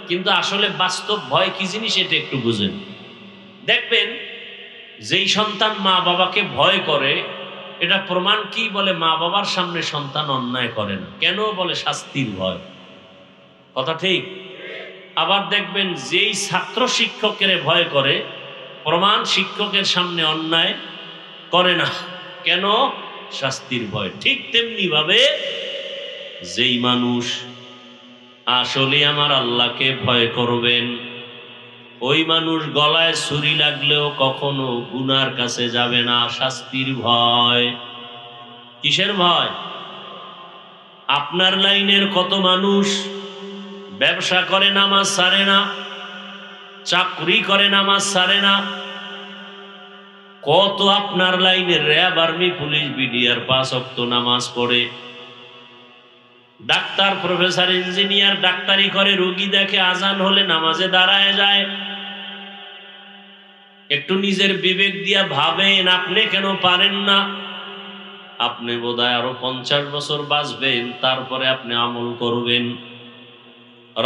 কিন্তু আসলে বাস্তব ভয় কি জিনিস এটা একটু বুঝেন। দেখবেন যেই সন্তান মা বাবাকে ভয় করে, এটা প্রমাণ কি? বলে মা বাবার সামনে সন্তান অন্যায় করে না। কেন? বলে শাস্তির ভয়। কথা ঠিক? আবার দেখবেন যেই ছাত্র শিক্ষকের ভয় করে, প্রমাণ শিক্ষকের সামনে অন্যায় করে না। কেন? শাস্তির ভয়। ঠিক তেমনি ভাবে যেই মানুষ আসলে আমার আল্লাহকে ভয় করবেন, ওই মানুষ গলায় ছুরি লাগলেও কখনো গুনার কাছে যাবে না। শাস্তির ভয়। কিসের ভয়? আপনার লাইনের কত মানুষ ব্যবসা করে নামাজ ছাড়ে না, চাকরি করে নামাজ ছাড়ে না। কত আপনার লাইনের র্যাব, আর্মি, পুলিশ, বিডিআর 5 ওয়াক্ত নামাজ পড়ে। ডাক্তার, প্রফেসর, ইঞ্জিনিয়ার ডাক্তারি করে, রোগী দেখে, আজান হলে নামাজে দাঁড়ায় যায়। একটু নিজের বিবেক দিয়া ভাবেন, আপনি কেন পারেন না? আপনি বোধহয় আরো 50 বছর বাঁচবেন, তারপরে আপনি আমল করবেন।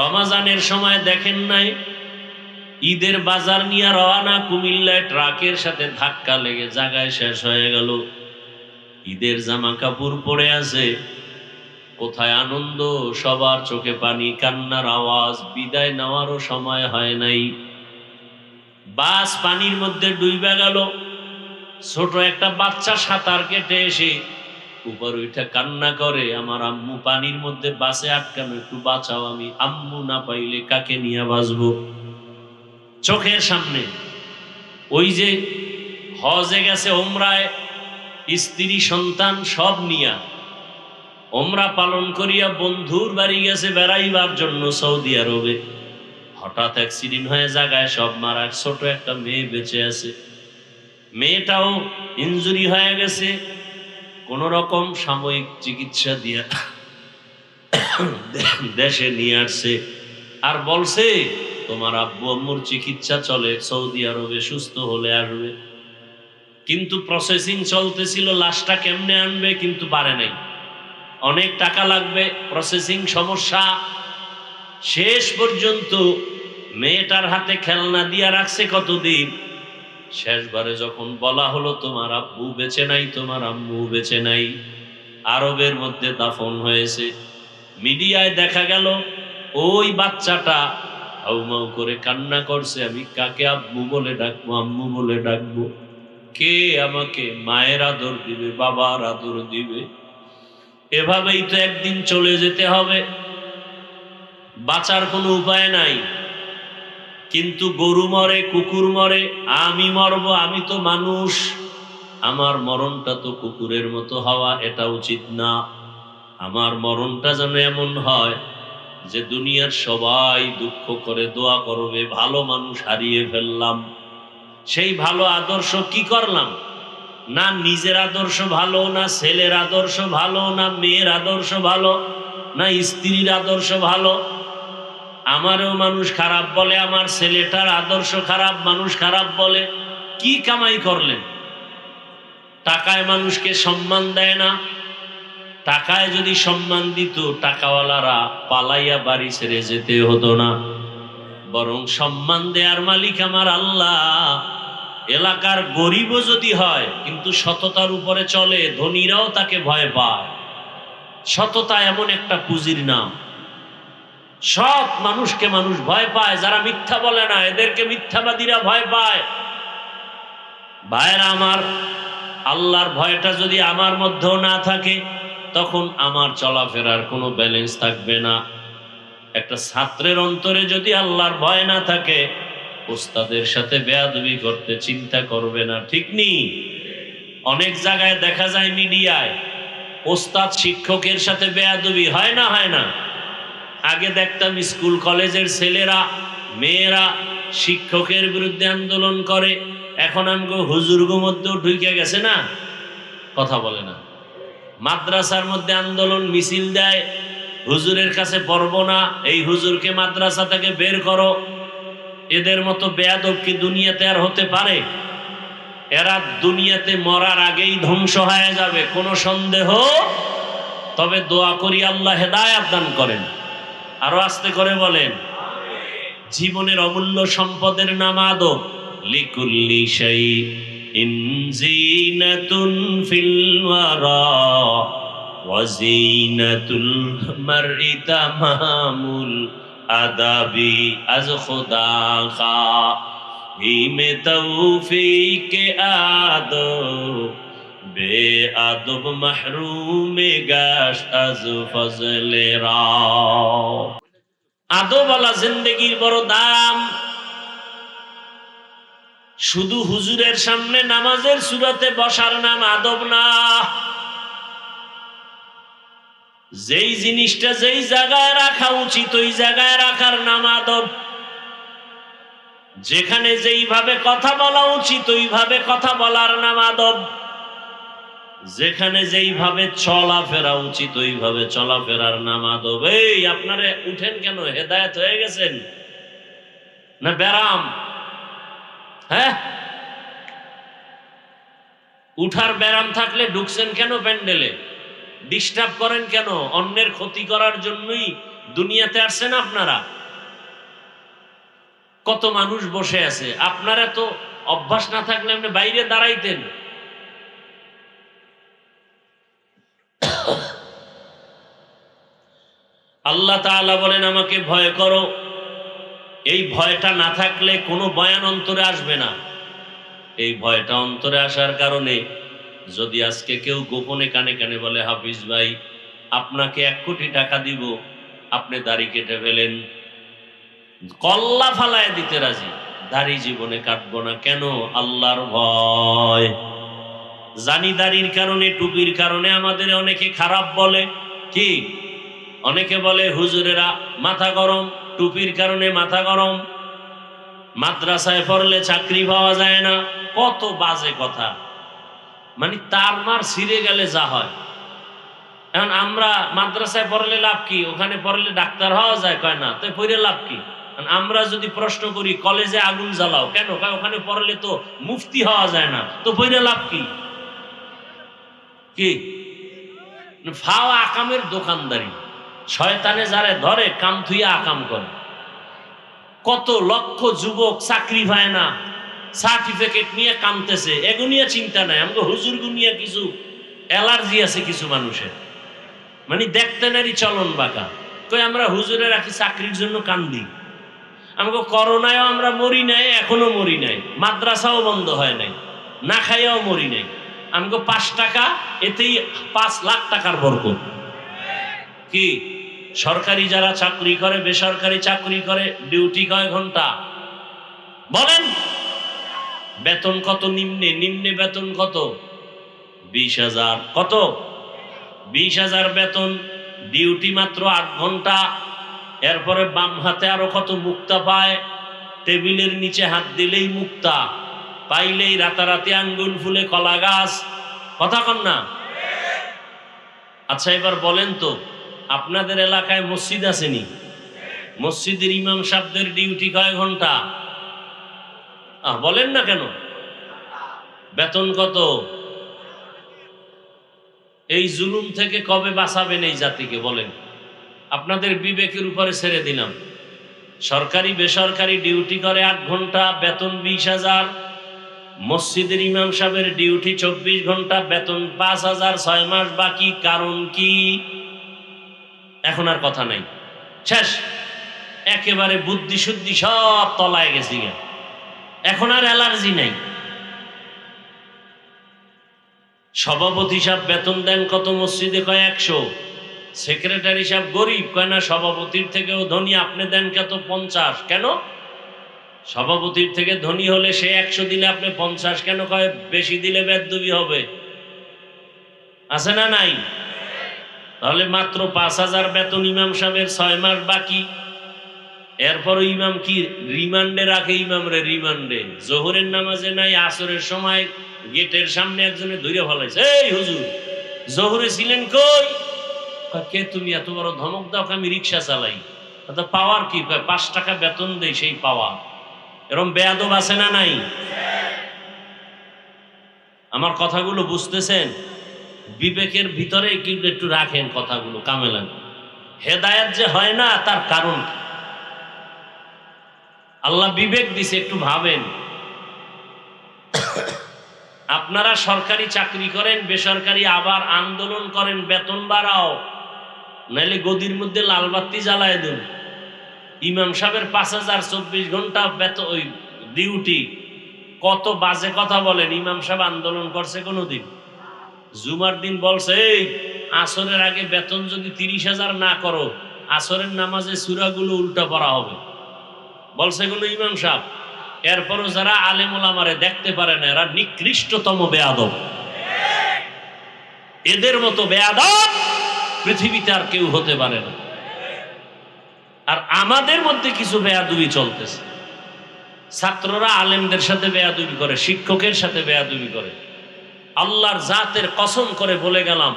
রমাজানের সময় দেখেন নাই, ঈদের বাজার নিয়ে রওনা, কুমিল্লায় ট্রাকের সাথে ধাক্কা লেগে জায়গায় শেষ হয়ে গেল। ঈদের জামা কাপড় পরে আছে, কোথায় আনন্দ, সবার চোখে পানি, কান্নার আওয়াজ। বিদায় নেওয়ারও সময় হয় নাই, বাস পানির মধ্যে ডুইবা গেল। ছোট একটা বাচ্চা সাঁতার কেটে এসে উপর উঠে কান্না করে, আমার আম্মু পানির মধ্যে বাসে আটকানো, একটু বাঁচাও, আমি আম্মু না পাইলে কাকে নিয়ে বাঁচবো। চোখের সামনে ওই যে হজে গেছে, ওমরায়, স্ত্রী সন্তান সব নিয়া ওমরা পালন করিয়া বন্ধুর বাড়ি গেছে বেড়াইবার জন্য সৌদি আরবে। হঠাৎ অ্যাক্সিডেন্ট হয়ে জায়গায় সব মারা, ছোট একটা মেয়ে বেঁচে আছে, মেয়েটাও ইনজুরি হয়ে গেছে, কোন রকম সাময়িক চিকিৎসা দিয়া দেশে নিয়ে আসছে, আর বলছে তোমার আব্বু আম্মুর চিকিৎসা চলে, সৌদি আরবে সুস্থ হলে আসবে। কিন্তু প্রসেসিং চলতেছিল, লাশটা কেমনে আনবে, কিন্তু পারে নাই, অনেক টাকা লাগবে, প্রসেসিং সমস্যা। শেষ পর্যন্ত মেয়েটার হাতে খেলনা দিয়া রাখছে কতদিন, শেষবারে যখন বলা হলো তোমার আব্বু বেঁচে নাই, তোমার আম্মু বেঁচে নাই, আরবের মধ্যে দাফন হয়েছে, মিডিয়ায় দেখা গেল ওই বাচ্চাটা হাউমাউ করে কান্না করছে, আমি কাকে আব্বু বলে ডাকবো, আম্মু বলে ডাকবো, কে আমাকে মায়ের আদর দিবে, বাবার আদর দিবে। এভাবেই তো একদিন চলে যেতে হবে, বাঁচার কোনো উপায় নাই। কিন্তু গরু মরে, কুকুর মরে, আমি মরব, আমি তো মানুষ, আমার মরণটা তো কুকুরের মতো হওয়া এটা উচিত না। আমার মরণটা যেন এমন হয় যে দুনিয়ার সবাই দুঃখ করে দোয়া করবে, ভালো মানুষ হারিয়ে ফেললাম। সেই ভালো আদর্শ কি করলাম? না নিজের আদর্শ ভালো, না ছেলের আদর্শ ভালো, না মেয়ের আদর্শ ভালো, না স্ত্রীর আদর্শ ভালো। আমারও মানুষ খারাপ বলে, আমার ছেলেটার আদর্শ খারাপ, মানুষ খারাপ বলে। কি কামাই করলেন? টাকায় মানুষকে সম্মান দেয় না। টাকায় যদি সম্মান দিত, টাকাওয়ালারা পালাইয়া বাড়ি ছেড়ে যেতে হতো না, বরং সম্মান দেয়ার মালিক আমার আল্লাহ। এলাকার গরিবও যদি হয় কিন্তু সততার উপরে চলে, ধনীরাও তাকে ভয় পায়। সততা এমন একটা পুঁজির নাম, সৎ মানুষকে মানুষ ভয় পায়, যারা মিথ্যা বলে না এদেরকে মিথ্যাবাদীরা ভয় পায়। ভাইরা আমার, আল্লাহর ভয়টা যদি আমার মধ্যেও না থাকে, তখন আমার চলাফেরার কোনো ব্যালেন্স থাকবে না। একটা ছাত্রের অন্তরে যদি আল্লাহর ভয় না থাকে, ওস্তাদের সাথে বেয়াদবি করতে চিন্তা করবে না, ঠিক নেই? অনেক জায়গায় দেখা যায় মিডিয়ায়, ওস্তাদ শিক্ষকের সাথে বেয়াদবি হয় না, হয় না? আগে দেখতাম স্কুল কলেজের ছেলেরা মেয়েরা শিক্ষকের বিরুদ্ধে আন্দোলন করে, এখন আমগো হুজুরগো মধ্যেও ঢুকে গেছে না, কথা বলে না। মাদ্রাসার মধ্যে আন্দোলন মিছিল দেয়, হুজুরের কাছে পড়বো না, এই হুজুরকে মাদ্রাসা থেকে বের করো। এদের মতো বেয়াদব কি দুনিয়াতে আর হতে পারে? এরা দুনিয়াতে মরার আগেই ধ্বংস হয়ে যাবে, কোনো সন্দেহ। তবে দোয়া করি আল্লাহ হেদায়েত দান করেন। আরো আস্তে করে বলেন। জীবনের অমূল্য সম্পদের নাম আদব। লিকুল্লি শাইইন জিনাতুন ফিল ওয়ারা ওয়া জিনাতুল মারই তামামুল আদাবি। আজ খুদা খা হিমে তৌফিক আদব বে আদব মাহরুমে গাশ আজ ফজলে রা। আদবওয়ালা জিন্দেগির বড় দাম। শুধু হুজুরের সামনে নামাজের সুরাতে বসার নাম আদব না। যেই জিনিসটা যেই জায়গায় রাখা উচিত ওই জায়গায় রাখার নাম আদব। যেখানে যেইভাবে কথা বলা উচিত ওইভাবে কথা বলার নাম আদব। যেখানে যেইভাবে চলাফেরা উচিত ওইভাবে চলাফেরার নাম আদব। এই আপনারা উঠেন কেন? হেদায়েত হয়ে গেছেন না ব্যারাম? হ্যাঁ, উঠার ব্যারাম থাকলে ঢুকছেন কেন প্যান্ডেলে? ডিস্টার্ব করেন কেন? অন্যের ক্ষতি করার জন্যই দুনিয়াতে আসছেন আপনারা। কত মানুষ বসে আছে, আপনারা তো অভ্যাস না থাকলে আপনি বাইরে দাঁড়াইতেন। আল্লাহ তাআলা বলেন আমাকে ভয় করো। এই ভয়টা না থাকলে কোনো বয়ান অন্তরে আসবে না। এই ভয়টা অন্তরে আসার কারণে যদি আজকে কেউ গোপনে কানে কানে বলে হাফিজ ভাই আপনাকে 1 কোটি টাকা দিব, আপনি দাড়ি কেটে ফেলেন, কল্লা ফালায় দিতে রাজি, দাড়ি জীবনে কাটবো না। কেন? আল্লাহর ভয়। জানিদারির কারণে, টুপির কারণে আমাদের অনেকে খারাপ বলে। কি অনেকে বলে হুজুরেরা মাথা গরম, টুপির কারণে মাথা গরম, মাদ্রাসায় পড়লে চাকরি পাওয়া যায় না, কত বাজে কথা। মানে তার মার ছিঁড়ে গেলে যা হয়। এখন আমরা মাদ্রাসায় পড়লে লাভ কি? ওখানে পড়লে ডাক্তার হওয়া যায়, কয় না, তো পড়ে লাভ কি? আমরা যদি প্রশ্ন করি কলেজে আগুন জ্বালাও কেন, কয় ওখানে পড়লে তো মুফতি হওয়া যায় না, তো পড়ে লাভ কি? কি ফাওয়া আকামের দোকানদারি, শয়তানে যারা ধরে কাম থুইয়া আকাম করে। কত লক্ষ যুবক চাকরি পায় না, সার্টিফিকেট নিয়ে কামতেছে, এগো নিয়ে চিন্তা নাই। আমাকে হুজুর গুনিয়া কিছু অ্যালার্জি আছে কিছু মানুষের, মানে দেখতে নারী চলন বাঁকা। কই আমরা হুজুরে রাখি চাকরির জন্য কান্দি। আমাকে করোনায়ও আমরা মরি নাই, এখনো মরি নাই, মাদ্রাসাও বন্ধ হয় নাই, না খাইয়াও মরি নাই। আমাকে 5 টাকা, এতেই 5 লাখ টাকার বরকত। কি সরকারি যারা চাকরি করে, বেসরকারি চাকরি করে, ডিউটি কয় ঘন্টা বলেন? বেতন কত? নিম্নে নিম্নে বেতন কত? 20,000। কত? 20,000 বেতন, ডিউটি মাত্র 8 ঘন্টা। এরপরে বাম হাতে আরো কত মুক্তা পায়, টেবিলের নিচে হাত দিলেই মুক্তা, পাইলেই রাতারাতি আঙ্গুল ফুলে কলা গাছ। কথা কন না? আচ্ছা এবার বলেন তো, আপনাদের এলাকায় মসজিদ আসেনি? মসজিদের ইমাম সাহেবদের ডিউটি কয় ঘন্টা? বলেন না কেন? বেতন কত? এই জুলুম থেকে কবে বাঁচাবেন এই জাতিকে বলেন? আপনাদের বিবেকের উপরে ছেড়ে দিলাম। সরকারি বেসরকারি ডিউটি করে 8 ঘন্টা, বেতন 20,000। মসজিদের ইমাম সাহেবের ডিউটি 24 ঘন্টা, বেতন 5,000, 6 মাস বাকি। কারণ কি? এখন আর কথা নাই, শেষ। একেবারে বুদ্ধি শুদ্ধি সব তলায় গেছি, এখন আর অ্যালার্জি নাই। সভাপতি সাহেব বেতন দেন কত মসজিদে? কয় 100। সেক্রেটারি সাহেব গরিব, কয় না সভাপতির থেকেও ধনী, আপনি দেন কত? 50। কেন? সভাপতির থেকে ধনী হলে সে 100 দিলে আপনি 50 কেন? কয় বেশি দিলে বেদবি হবে। আছে না নাই? তাহলে মাত্র 5,000 বেতন ইমাম সাহেবের, 6 মাস বাকি। এরপর ইমাম কি রিমান্ডে রাখে? ইমামরে রিমান্ডে, জোহরের নামাজে নাই, আসরের সময় গেটের সামনে একজনে ধরে ফেলাইছে, এই হুজুর জোহরে ছিলেন কই? কে তুমি? এত বড় ধমক দাও? আমি রিক্সা চালাই। পাওয়ার কি? 5 টাকা বেতন দেই, সেই পাওয়া। এরকম বেয়াদব আছে না নাই? আমার কথাগুলো বুঝতেছেন? বিবেকের ভিতরে কিন্তু একটু রাখেন কথাগুলো, কামে লাগে। হেদায়েত যে হয় না তার কারণ কি? আল্লাহ বিবেক দিছে, একটু ভাবেন। আপনারা সরকারি চাকরি করেন, বেসরকারি আবার আন্দোলন করেন বেতন বাড়াও, নাইলে গদির মধ্যে লাল বাতি জ্বালায় দেন। ইমাম সাহেবের 5,000, 24 ঘন্টা বেতন, ওই ডিউটি। কত বাজে কথা বলেন! ইমাম সাহেব আন্দোলন করছে কোনোদিন? জুমার দিন বলছে, এই আসরের আগে বেতন যদি 30,000 না করো, আসরের নামাজে সূরাগুলো উল্টা পড়া হবে, বলছে কোনো ইমাম সাহেব? এরপরও যারা আলেম ওলামারে দেখতে পারে না, এরা নিকৃষ্টতম বেয়াদব। এদের মতো বেয়াদব পৃথিবীতে আর কেউ হতে পারে না। আর আমাদের মধ্যে কিছু বেয়াদবি চলতেছে। ছাত্ররা আলেমদের সাথে বেয়াদবি করে, শিক্ষকের সাথে বেয়াদবি করে। আল্লাহর জাতের কসম করে বলে গেলাম,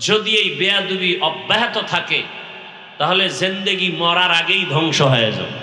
যদি এই বেয়াদবি অব্যাহত থাকে তাহলে জিন্দেগি মরার আগেই ধ্বংস হয়ে যাবে।